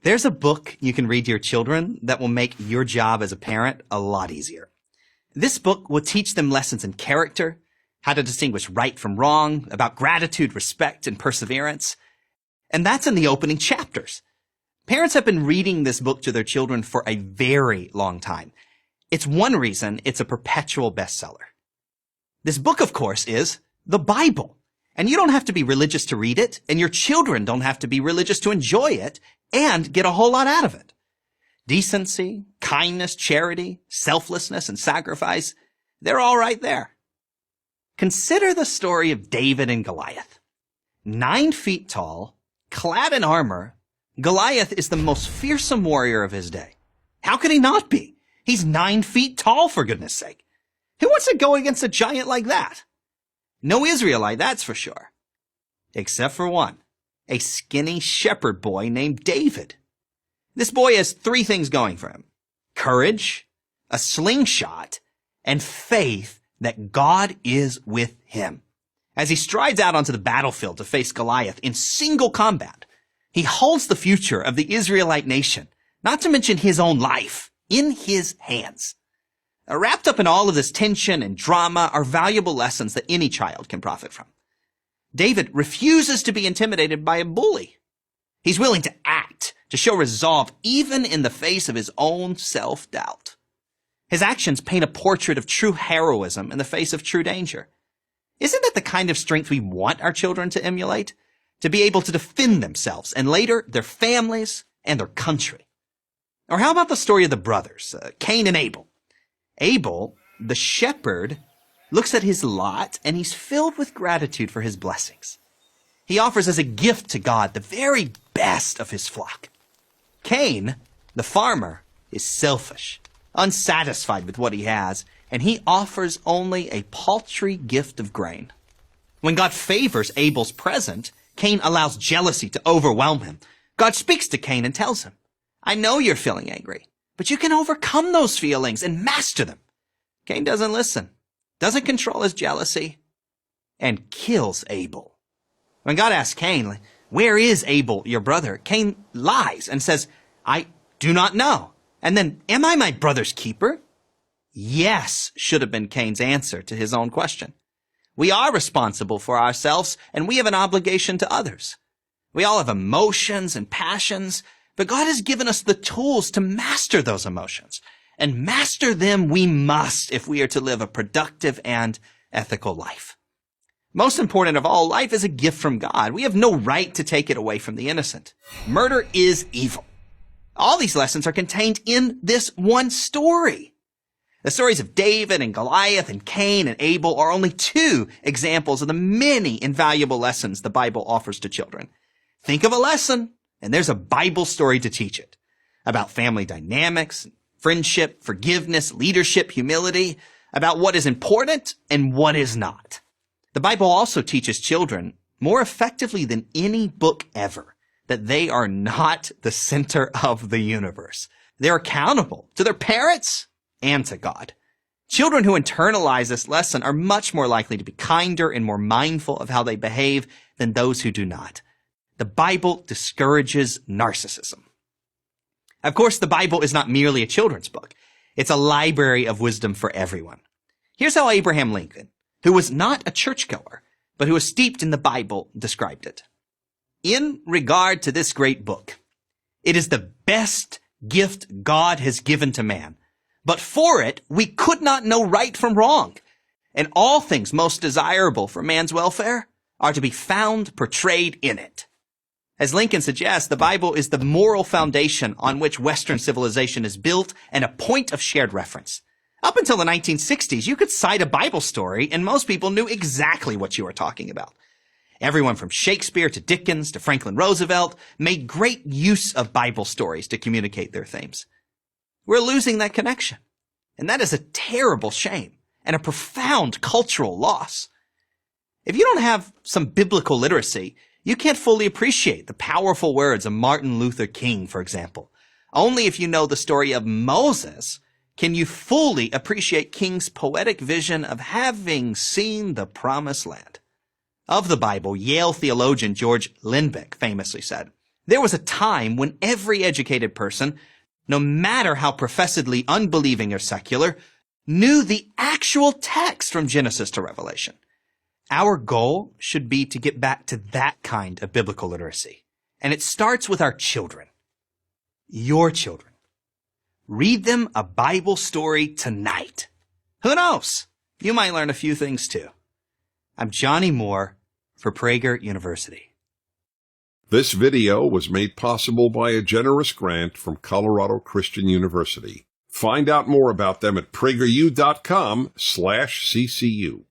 There's a book you can read to your children that will make your job as a parent a lot easier. This book will teach them lessons in character, how to distinguish right from wrong, about gratitude, respect, and perseverance. And that's in the opening chapters. Parents have been reading this book to their children for a very long time. It's one reason it's a perpetual bestseller. This book, of course, is the Bible. And you don't have to be religious to read it, and your children don't have to be religious to enjoy it and get a whole lot out of it. Decency, kindness, charity, selflessness, and sacrifice, they're all right there. Consider the story of David and Goliath. 9 feet tall, clad in armor, Goliath is the most fearsome warrior of his day. How could he not be? He's 9 feet tall, for goodness sake. Who wants to go against a giant like that? No Israelite, that's for sure. Except for one, a skinny shepherd boy named David. This boy has 3 things going for him: courage, a slingshot, and faith that God is with him. As he strides out onto the battlefield to face Goliath in single combat, he holds the future of the Israelite nation, not to mention his own life, in his hands. Wrapped up in all of this tension and drama are valuable lessons that any child can profit from. David refuses to be intimidated by a bully. He's willing to act, to show resolve, even in the face of his own self-doubt. His actions paint a portrait of true heroism in the face of true danger. Isn't that the kind of strength we want our children to emulate? To be able to defend themselves and later their families and their country. Or how about the story of the brothers, Cain and Abel? Abel, the shepherd, looks at his lot and he's filled with gratitude for his blessings. He offers as a gift to God the very best of his flock. Cain, the farmer, is selfish, unsatisfied with what he has, and he offers only a paltry gift of grain. When God favors Abel's present, Cain allows jealousy to overwhelm him. God speaks to Cain and tells him, "I know you're feeling angry, but you can overcome those feelings and master them." Cain doesn't listen, doesn't control his jealousy, and kills Abel. When God asks Cain, "Where is Abel, your brother?" Cain lies and says, "I do not know." And then, "Am I my brother's keeper?" Yes, should have been Cain's answer to his own question. We are responsible for ourselves, and we have an obligation to others. We all have emotions and passions, but God has given us the tools to master those emotions. And master them we must if we are to live a productive and ethical life. Most important of all, life is a gift from God. We have no right to take it away from the innocent. Murder is evil. All these lessons are contained in this one story. The stories of David and Goliath and Cain and Abel are only 2 examples of the many invaluable lessons the Bible offers to children. Think of a lesson, and there's a Bible story to teach it. About family dynamics, friendship, forgiveness, leadership, humility, about what is important and what is not. The Bible also teaches children, more effectively than any book ever, that they are not the center of the universe. They're accountable to their parents and to God. Children who internalize this lesson are much more likely to be kinder and more mindful of how they behave than those who do not. The Bible discourages narcissism. Of course, the Bible is not merely a children's book. It's a library of wisdom for everyone. Here's how Abraham Lincoln, who was not a churchgoer, but who was steeped in the Bible, described it. In regard to this great book, it is the best gift God has given to man. But for it, we could not know right from wrong. And all things most desirable for man's welfare are to be found portrayed in it. As Lincoln suggests, the Bible is the moral foundation on which Western civilization is built and a point of shared reference. Up until the 1960s, you could cite a Bible story and most people knew exactly what you were talking about. Everyone from Shakespeare to Dickens to Franklin Roosevelt made great use of Bible stories to communicate their themes. We're losing that connection, and that is a terrible shame and a profound cultural loss. If you don't have some biblical literacy, you can't fully appreciate the powerful words of Martin Luther King, for example. Only if you know the story of Moses can you fully appreciate King's poetic vision of having seen the promised land. Of the Bible, Yale theologian George Lindbeck famously said, There was a time when every educated person, no matter how professedly unbelieving or secular, knew the actual text from Genesis to Revelation. Our goal should be to get back to that kind of biblical literacy. And it starts with our children. Your children. Read them a Bible story tonight. Who knows? You might learn a few things too. I'm Johnny Moore for Prager University. This video was made possible by a generous grant from Colorado Christian University. Find out more about them at prageru.com/ccu.